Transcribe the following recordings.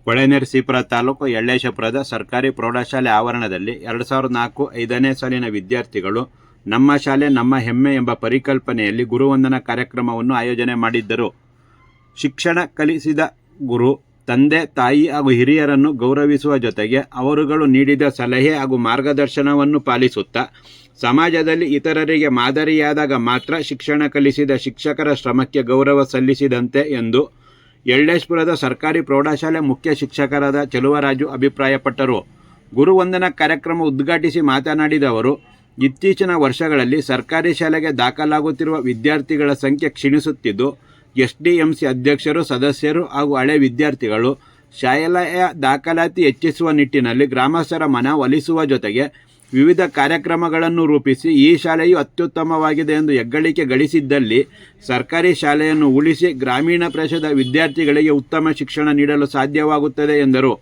ಹೊಳೆನರಸೀಪುರ ತಾಲೂಕು ಯಳ್ಳೇಶಪುರದ ಸರ್ಕಾರಿ ಪ್ರೌಢಶಾಲೆ ಆವರಣದಲ್ಲಿ 2004-5ನೇ ಸಾಲಿನ ವಿದ್ಯಾರ್ಥಿಗಳು ನಮ್ಮ ಶಾಲೆ ನಮ್ಮ ಹೆಮ್ಮೆ ಎಂಬ ಪರಿಕಲ್ಪನೆಯಲ್ಲಿ ಗುರುವಂದನಾ ಕಾರ್ಯಕ್ರಮವನ್ನು ಆಯೋಜನೆ ಮಾಡಿದ್ದರು. ಶಿಕ್ಷಣ ಕಲಿಸಿದ ಗುರು ತಂದೆ ತಾಯಿ ಹಾಗೂ ಹಿರಿಯರನ್ನು ಗೌರವಿಸುವ ಜೊತೆಗೆ ಅವರುಗಳು ನೀಡಿದ ಸಲಹೆ ಹಾಗೂ ಮಾರ್ಗದರ್ಶನವನ್ನು ಪಾಲಿಸುತ್ತಾ ಸಮಾಜದಲ್ಲಿ ಇತರರಿಗೆ ಮಾದರಿಯಾದಾಗ ಮಾತ್ರ ಶಿಕ್ಷಣ ಕಲಿಸಿದ ಶಿಕ್ಷಕರ ಶ್ರಮಕ್ಕೆ ಗೌರವ ಸಲ್ಲಿಸಿದಂತೆ ಎಂದು ಯಳ್ಳೇಶಪುರದ ಸರ್ಕಾರಿ ಪ್ರೌಢಶಾಲೆ ಮುಖ್ಯ ಶಿಕ್ಷಕರಾದ ಚೆಲುವರಾಜು ಅಭಿಪ್ರಾಯಪಟ್ಟರು. ಗುರುವಂದನಾ ಕಾರ್ಯಕ್ರಮ ಉದ್ಘಾಟಿಸಿ ಮಾತನಾಡಿದ ಅವರು, ಇತ್ತೀಚಿನ ವರ್ಷಗಳಲ್ಲಿ ಸರ್ಕಾರಿ ಶಾಲೆಗೆ ದಾಖಲಾಗುತ್ತಿರುವ ವಿದ್ಯಾರ್ಥಿಗಳ ಸಂಖ್ಯೆ ಕ್ಷೀಣಿಸುತ್ತಿದ್ದು, ಎಸ್ಡಿಎಂಸಿ ಅಧ್ಯಕ್ಷರು, ಸದಸ್ಯರು ಹಾಗೂ ಹಳೆ ವಿದ್ಯಾರ್ಥಿಗಳು ಶಾಲೆಯ ದಾಖಲಾತಿ ಹೆಚ್ಚಿಸುವ ನಿಟ್ಟಿನಲ್ಲಿ ಗ್ರಾಮಸ್ಥರ ಮನವೊಲಿಸುವ ಜೊತೆಗೆ ವಿವಿಧ ಕಾರ್ಯಕ್ರಮಗಳನ್ನು ರೂಪಿಸಿ ಈ ಶಾಲೆಯು ಅತ್ಯುತ್ತಮವಾಗಿದೆ ಎಂದು ಹೆಗ್ಗಳಿಕೆ ಗಳಿಸಿದ್ದಲ್ಲಿ ಸರ್ಕಾರಿ ಶಾಲೆಯನ್ನು ಉಳಿಸಿ ಗ್ರಾಮೀಣ ಪ್ರದೇಶದ ವಿದ್ಯಾರ್ಥಿಗಳಿಗೆ ಉತ್ತಮ ಶಿಕ್ಷಣ ನೀಡಲು ಸಾಧ್ಯವಾಗುತ್ತದೆ ಎಂದರು.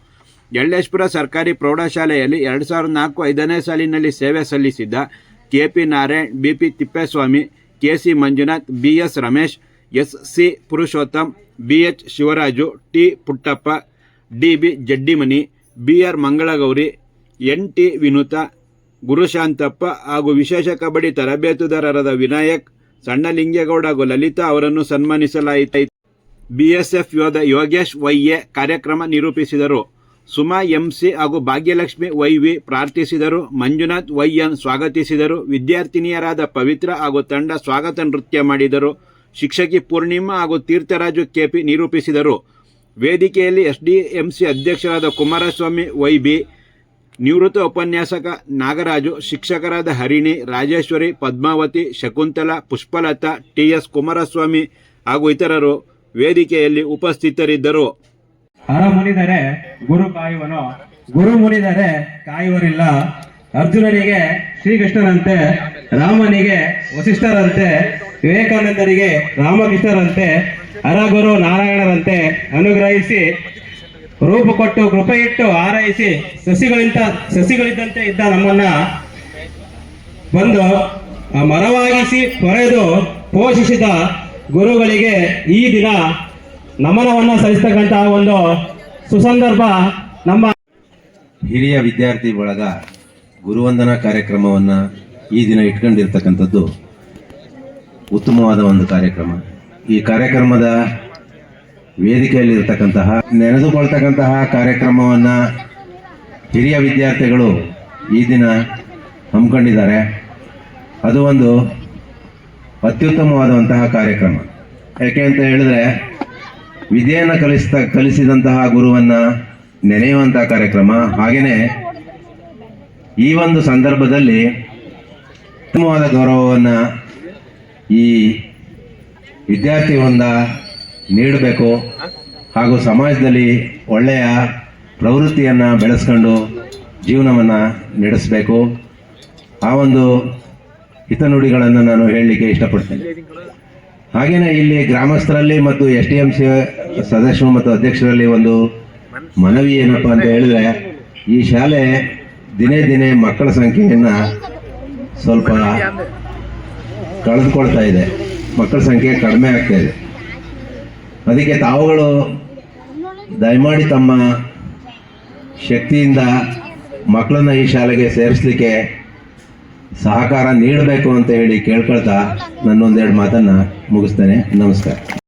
ಯಳ್ಳೇಶಪುರ ಸರ್ಕಾರಿ ಪ್ರೌಢಶಾಲೆಯಲ್ಲಿ 2004-5ನೇ ಸಾಲಿನಲ್ಲಿ ಸೇವೆ ಸಲ್ಲಿಸಿದ್ದ KP Narayan, BP Tippeswamy, KC Manjunath, BS Ramesh, SC Purushottam, BH Shivaraju, T Puttappa, DB Jaddimani, BR Mangalagowri, NT Vinutha, Gurushanthappa ಹಾಗೂ ವಿಶೇಷ ಕಬಡ್ಡಿ ತರಬೇತುದಾರರಾದ ವಿನಾಯಕ್, ಸಣ್ಣಲಿಂಗೇಗೌಡ ಹಾಗೂ ಲಲಿತಾ ಅವರನ್ನು ಸನ್ಮಾನಿಸಲಾಯಿತು. ಬಿಎಸ್ಎಫ್ ಯೋಧ ಯೋಗೇಶ್ ವೈಎ ಕಾರ್ಯಕ್ರಮ ನಿರೂಪಿಸಿದರು. ಸುಮಾ ಎಂಸಿ ಹಾಗೂ ಭಾಗ್ಯಲಕ್ಷ್ಮಿ ವೈವಿ ಪ್ರಾರ್ಥಿಸಿದರು. ಮಂಜುನಾಥ್ ವೈಎನ್ ಸ್ವಾಗತಿಸಿದರು. ವಿದ್ಯಾರ್ಥಿನಿಯರಾದ ಪವಿತ್ರ ಹಾಗೂ ತಂಡ ಸ್ವಾಗತ ನೃತ್ಯ ಮಾಡಿದರು. ಶಿಕ್ಷಕಿ ಪೂರ್ಣಿಮಾ ಹಾಗೂ ತೀರ್ಥರಾಜು ಕೆಪಿ ನಿರೂಪಿಸಿದರು. ವೇದಿಕೆಯಲ್ಲಿ ಎಸ್ಡಿಎಂಸಿ ಅಧ್ಯಕ್ಷರಾದ ಕುಮಾರಸ್ವಾಮಿ ವೈಬಿ, ನಿವೃತ್ತ ಉಪನ್ಯಾಸಕ ನಾಗರಾಜು, ಶಿಕ್ಷಕರಾದ ಹರಿಣಿ, ರಾಜೇಶ್ವರಿ, ಪದ್ಮಾವತಿ, ಶಕುಂತಲಾ, ಪುಷ್ಪಲತಾ, ಟಿಎಸ್ ಕುಮಾರಸ್ವಾಮಿ ಹಾಗೂ ಇತರರು ವೇದಿಕೆಯಲ್ಲಿ ಉಪಸ್ಥಿತರಿದ್ದರು. ಹರ ಮುನಿದರೆ ಗುರು ಕಾಯುವನು, ಗುರು ಮುನಿದರೆ ಕಾಯುವರಿಲ್ಲ. ಅರ್ಜುನನಿಗೆ ಶ್ರೀಕೃಷ್ಣರಂತೆ, ರಾಮನಿಗೆ ವಸಿಷ್ಠರಂತೆ, ವಿವೇಕಾನಂದರಿಗೆ ರಾಮಕೃಷ್ಣರಂತೆ, ಹರಗುರು ನಾರಾಯಣರಂತೆ ಅನುಗ್ರಹಿಸಿ ರೂಪ ಕೊಟ್ಟು ಕೃಪೆ ಇಟ್ಟು ಆರೈಸಿ ಸಸಿಗಳಿದ್ದಂತೆ ಇದ್ದ ನಮ್ಮನ್ನ ಬಂದು ಮರವಾಗಿಸಿ ಪೊರೆದು ಪೋಷಿಸಿದ ಗುರುಗಳಿಗೆ ಈ ದಿನ ನಮನವನ್ನು ಸಲ್ಲಿಸ್ತಕ್ಕಂತಹ ಒಂದು ಸುಸಂದರ್ಭ. ನಮ್ಮ ಹಿರಿಯ ವಿದ್ಯಾರ್ಥಿ ಬಳಗ ಗುರುವಂದನಾ ಕಾರ್ಯಕ್ರಮವನ್ನು ಈ ದಿನ ಇಟ್ಕೊಂಡಿರ್ತಕ್ಕಂಥದ್ದು ಉತ್ತಮವಾದ ಒಂದು ಕಾರ್ಯಕ್ರಮ. ಈ ಕಾರ್ಯಕ್ರಮದ ವೇದಿಕೆಯಲ್ಲಿರ್ತಕ್ಕಂತಹ ನೆನೆದುಕೊಳ್ತಕ್ಕಂತಹ ಕಾರ್ಯಕ್ರಮವನ್ನು ಹಿರಿಯ ವಿದ್ಯಾರ್ಥಿಗಳು ಈ ದಿನ ಹಮ್ಮಿಕೊಂಡಿದ್ದಾರೆ. ಅದು ಒಂದು ಅತ್ಯುತ್ತಮವಾದಂತಹ ಕಾರ್ಯಕ್ರಮ. ಯಾಕೆ ಅಂತ ಹೇಳಿದ್ರೆ, ವಿದ್ಯೆಯನ್ನು ಕಲಿಸಿದಂತಹ ಗುರುವನ್ನು ನೆನೆಯುವಂತಹ ಕಾರ್ಯಕ್ರಮ. ಹಾಗೆಯೇ ಈ ಒಂದು ಸಂದರ್ಭದಲ್ಲಿ ಉತ್ತಮವಾದ ಗೌರವವನ್ನು ಈ ವಿದ್ಯಾರ್ಥಿ ವೃಂದ ನೀಡಬೇಕು ಹಾಗೂ ಸಮಾಜದಲ್ಲಿ ಒಳ್ಳೆಯ ಪ್ರವೃತ್ತಿಯನ್ನು ಬೆಳೆಸ್ಕೊಂಡು ಜೀವನವನ್ನು ನಡೆಸಬೇಕು. ಆ ಒಂದು ಹಿತನುಡಿಗಳನ್ನು ನಾನು ಹೇಳಲಿಕ್ಕೆ ಇಷ್ಟಪಡ್ತೇನೆ. ಹಾಗೆಯೇ ಇಲ್ಲಿ ಗ್ರಾಮಸ್ಥರಲ್ಲಿ ಮತ್ತು ಎಸ್ಡಿಎಂಸಿ ಸದಸ್ಯರು ಮತ್ತು ಅಧ್ಯಕ್ಷರಲ್ಲಿ ಒಂದು ಮನವಿ ಏನಪ್ಪ ಅಂತ ಹೇಳಿದ್ರೆ, ಈ ಶಾಲೆ ದಿನೇ ದಿನೇ ಮಕ್ಕಳ ಸಂಖ್ಯೆಯನ್ನು ಸ್ವಲ್ಪ ಕಳೆದುಕೊಳ್ತಾ ಇದೆ. ಮಕ್ಕಳ ಸಂಖ್ಯೆ ಕಡಿಮೆ ಆಗ್ತಾ ಇದೆ. ಅದಕ್ಕೆ ತಾವುಗಳು ದಯಮಾಡಿ ತಮ್ಮ ಶಕ್ತಿಯಿಂದ ಮಕ್ಕಳನ್ನ ಈ ಶಾಲೆಗೆ ಸೇರಿಸಲಿಕ್ಕೆ ಸಹಕಾರ ನೀಡಬೇಕು ಅಂತ ಹೇಳಿ ಕೇಳ್ಕೊಳ್ತಾ ನನ್ನೊಂದೆರಡು ಮಾತನ್ನು ಮುಗಿಸ್ತೇನೆ. ನಮಸ್ಕಾರ.